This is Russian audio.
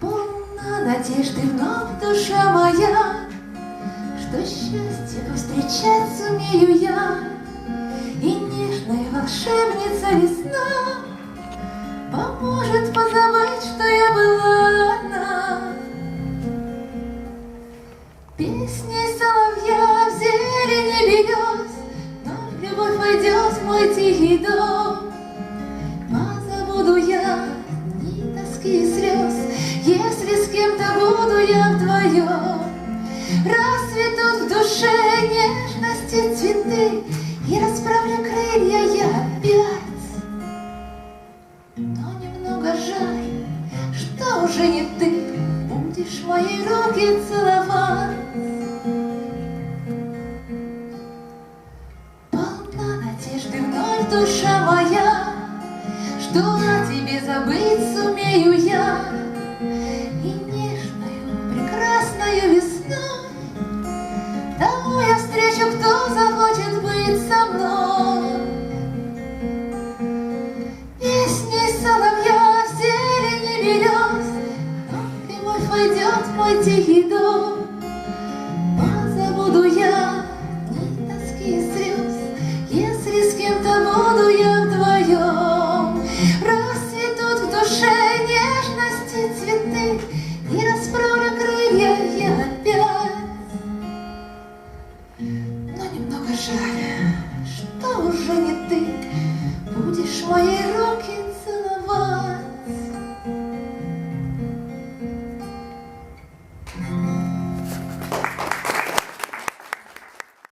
Полна надежды вновь душа моя, что счастье повстречать сумею я, и нежная волшебница весна поможет позабыть, что я была одна. Песней соловья в зелени берез вновь любовь войдет в мой тихий дом. Позабуду я дни тоски и слез, если с кем-то буду я вдвоем. Расцветут в душе нежности цветы, и расправлю крылья я опять. Но немного жаль, что уже не ты будешь мои руки целовать. Полна надежды вновь душа моя, что о тебе забыть сумею я, и нежную, прекрасную весной того я встречу, кто захочет быть со мной. Песней соловья в зелени берез вновь любовь войдет в мой тихий дом. Позабуду я дни тоски и слез, если с кем-то буду я вдвоем. Расцветут в душе нежности цветы, и расправлю крылья я опять. Но немного жаль, что уже не ты будешь моей